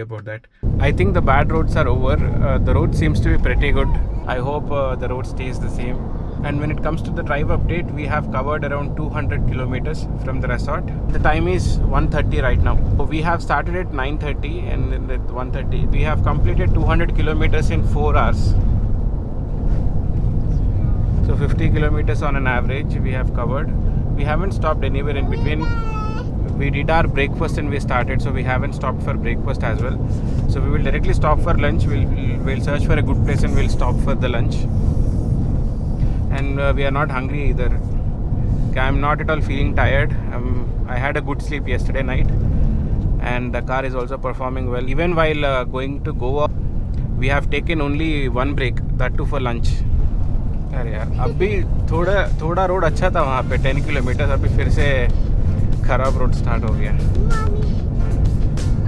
about that. I think the bad roads are over. The road seems to be pretty good. I hope the road stays the same. And when it comes to the drive update, we have covered around 200 kilometers from the resort. The time is 1:30 right now. We have started at 9:30 and at 1:30 we have completed 200 kilometers in 4 hours. So 50 kilometers on an average we have covered. We haven't stopped anywhere in between. We did our breakfast and we started, so we haven't stopped for breakfast as well. So we will directly stop for lunch. We'll search for a good place and we'll stop for the lunch. And we are not hungry either. I'm not at all feeling tired. I had a good sleep yesterday night, and the car is also performing well. Even while going to Goa, we have taken only one break, that too for lunch. अरे यार अभी थोड़ा road अच्छा था वहाँ पे 10 kilometre, अभी फिर से खराब रोड स्टार्ट हो गया.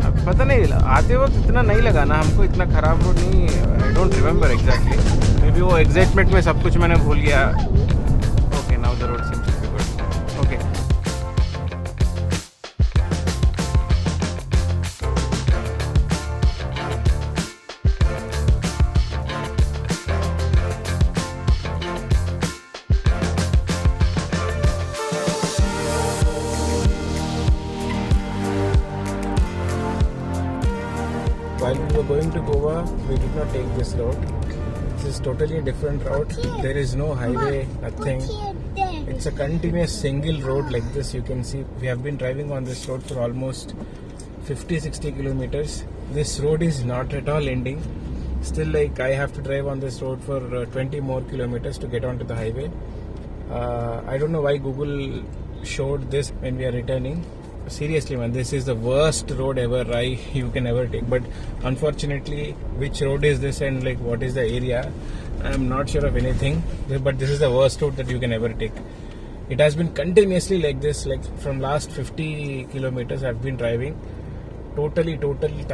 अब पता नहीं, आते वक्त इतना नहीं लगा ना हमको, इतना खराब रोड नहीं. I don't remember exactly, maybe वो एग्जैक्टमेंट में सब कुछ मैंने भूल गया. Okay, now the road seems to be good. Okay, while we were going to Goa, we did not take this road. This is totally a different route. There is no highway, nothing. It's a continuous single road like this. You can see we have been driving on this road for almost 50-60 kilometers. This road is not at all ending. Still, like, I have to drive on this road for 20 more kilometers to get onto the highway. I don't know why Google showed this when we are returning. Seriously, man, this is the worst road ever you can ever take. But unfortunately, which road is this and like what is the area, I'm not sure of anything. But this is the worst road that you can ever take. It has been continuously like this, like from last 50 kilometers I've been driving. Totally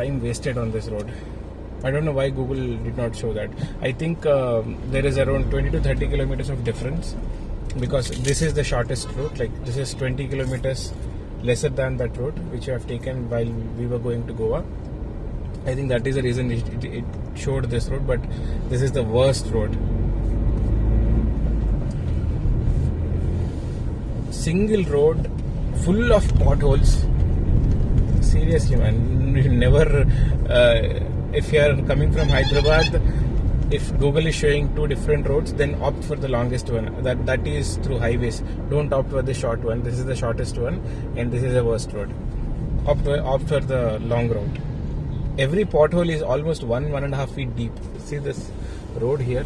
time wasted on this road. I don't know why Google did not show that. I think there is around 20 to 30 kilometers of difference, because this is the shortest route. Like, this is 20 kilometers lesser than that road which I have taken while we were going to Goa. I think that is the reason it showed this road, but this is the worst road. Single road, full of potholes. Seriously, man, you never, if you are coming from Hyderabad, if Google is showing two different roads, then opt for the longest one. That is through highways. Don't opt for the short one. This is the shortest one, and this is the worst road. Opt for the long road. Every pothole is almost 1.5 feet deep. See this road here?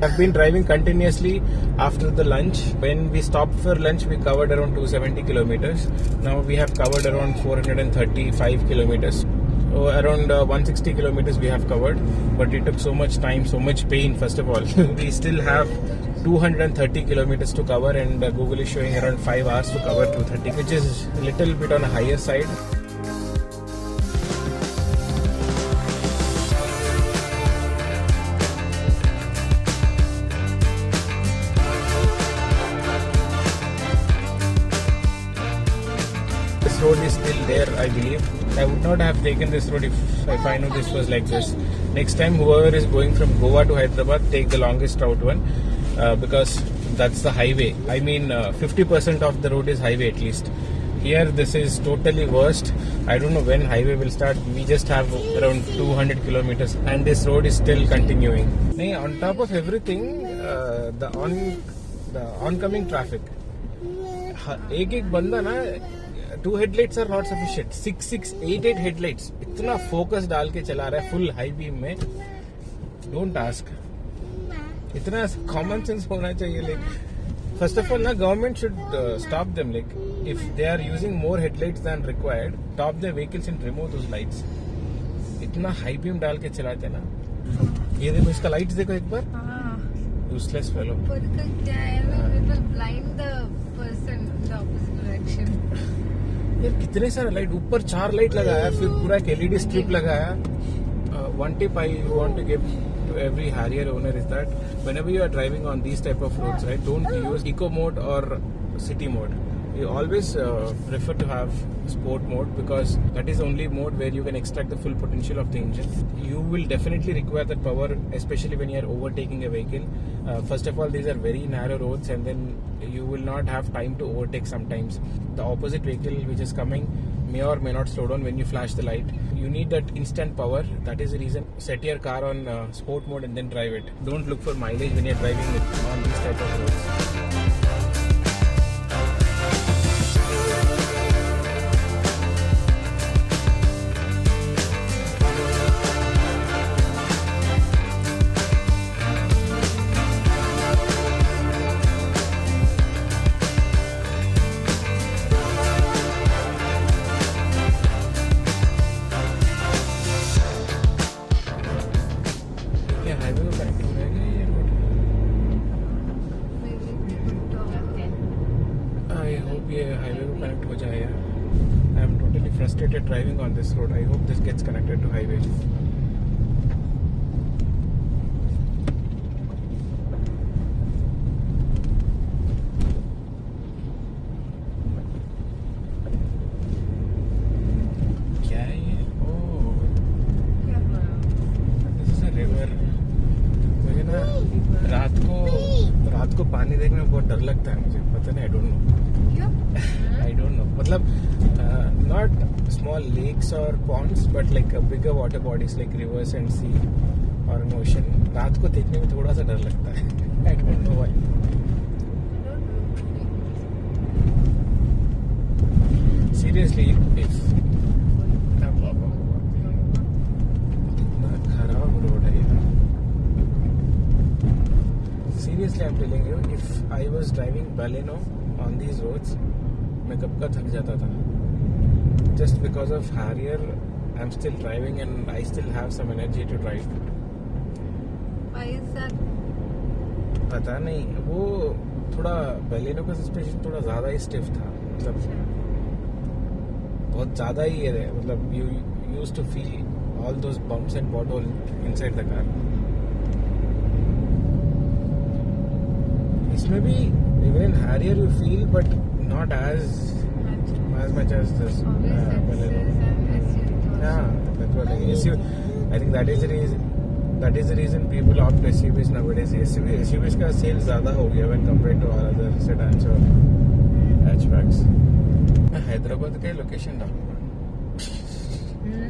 I've been driving continuously after the lunch. When we stopped for lunch, we covered around 270 kilometers. Now we have covered around 435 kilometers. So around 160 kilometers we have covered. But it took so much time, so much pain, first of all. We still have 230 kilometers to cover, and Google is showing around 5 hours to cover 230, which is a little bit on a higher side. This road is still there, I believe. I would not have taken this road if I knew this was like this. Next time, whoever is going from Goa to Hyderabad, take the longest route one, because that's the highway. I mean, 50% of the road is highway at least. Here, this is totally worst. I don't know when highway will start. We just have around 200 kilometers, and this road is still continuing. On top of everything, the oncoming traffic. एक बंदा ना, 2 headlights are not sufficient. 6, 8 headlights. इतना focus डाल के चला रहा है full high beam में. Don't ask. इतना common sense होना चाहिए. Like, first of all, ना, government should stop them. Like, if they are using more headlights than required, stop their vehicles and remove those lights. इतना high beam डाल के चलाते ना. ये देखो, इसका lights देखो एक बार. Useless fellow. क्या है ना, it will blind the person in the opposite direction. यार कितने सारे लाइट, ऊपर 4 लाइट लगाया, फिर पूरा एक LED स्ट्रिप लगाया. One tip I want to give to to every Harrier owner is that whenever you are driving on these type of roads, right, don't use eco mode or city mode. You always prefer to have sport mode because that is the only mode where you can extract the full potential of the engine. You will definitely require that power, especially when you are overtaking a vehicle. First of all, these are very narrow roads, and then you will not have time to overtake sometimes. The opposite vehicle which is coming may or may not slow down when you flash the light. You need that instant power. That is the reason. Set your car on sport mode and then drive it. Don't look for mileage when you're driving it on these type of roads. Frustrated driving on this road. I hope this gets connected to highway. क्या है ये? Oh, this is a river. मुझे ना रात को पानी देखने में बहुत डर लगता है मुझे. पता नहीं. I don't know. I don't know. मतलब not small lakes or ponds, but like a bigger water bodies like rivers and sea or an ocean. रात को देखने में थोड़ा सा डर लगता है. I don't know why. Seriously, if कितना खराब रोड है ये. Seriously, I'm telling you, if I was driving Baleno on these roads, मैं कब का थक जाता था. Just because of Harrier, I'm still driving and I still have some energy to drive. Why is that? पता नहीं, वो थोड़ा Baleno का सस्पेंशन थोड़ा ज़्यादा ही स्टिफ था. मतलब बहुत ज़्यादा ही है. मतलब you used to feel all those bumps and potholes inside the car. इसमें भी even in Harrier you feel, but not as much as this Baleno. Yeah, that's what I think that is the reason people opt SUVs nowadays. SUVs का sales ज़्यादा हो गया when compared to all other sedans or hatchbacks. मैं हैदराबाद का location डालूंगा.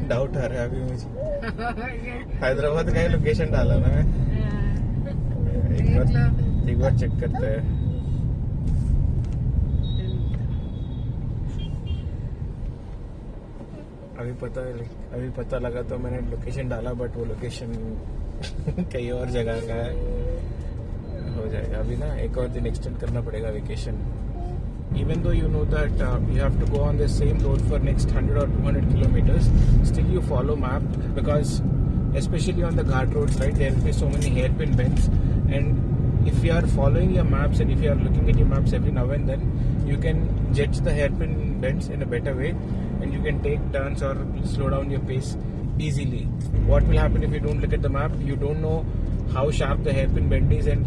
Doubt आ रहा है अभी मुझे. हैदराबाद का लोकेशन डाला ना मैं. एक बार चेक करते हैं. अभी पता लगा तो मैंने लोकेशन डाला, बट वो लोकेशन कहीं और जगह का है. हो जाएगा. अभी ना एक और दिन एक्सटेंड करना पड़ेगा vacation. Even though you know that you have to go on the same road for next 100 or 200 kilometers, still you follow map, because especially on the ghat roads, right, there will be so many hairpin bends, and if you are following your maps and if you are looking at your maps every now and then, you can judge the hairpin bends in a better way, and you can take turns or slow down your pace easily. What will happen if you don't look at the map? You don't know how sharp the hairpin bend is, and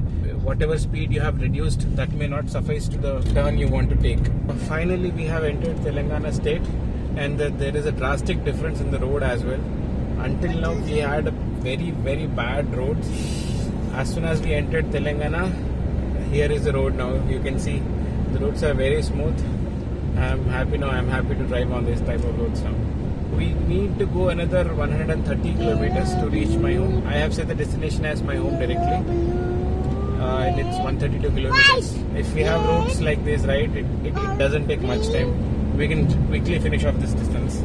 whatever speed you have reduced, that may not suffice to the turn you want to take. Finally, we have entered Telangana state, and there is a drastic difference in the road as well. Until now, we had very, very bad roads. As soon as we entered Telangana, here is the road now. You can see the roads are very smooth. I'm happy now. I'm happy to drive on this type of roads now. We need to go another 130 kilometers to reach my home. I have set the destination as my home directly. And it's 132 kilometers. If we have roads like this, right, it doesn't take much time. We can quickly finish off this distance.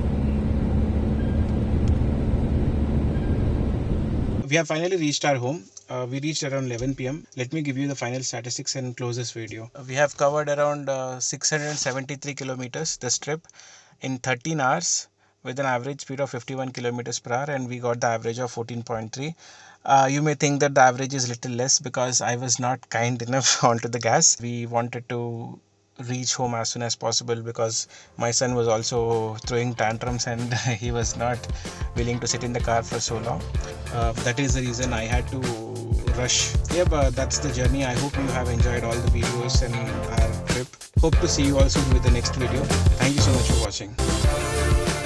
We have finally reached our home. We reached around 11 p.m. Let me give you the final statistics and close this video. We have covered around 673 kilometers, the strip, in 13 hours with an average speed of 51 kilometers per hour, and we got the average of 14.3. You may think that the average is little less because I was not kind enough onto the gas. We wanted to reach home as soon as possible because my son was also throwing tantrums and he was not willing to sit in the car for so long. That is the reason I had to rush. Yeah, but that's the journey. I hope you have enjoyed all the videos and our trip. Hope to see you all soon with the next video. Thank you so much for watching.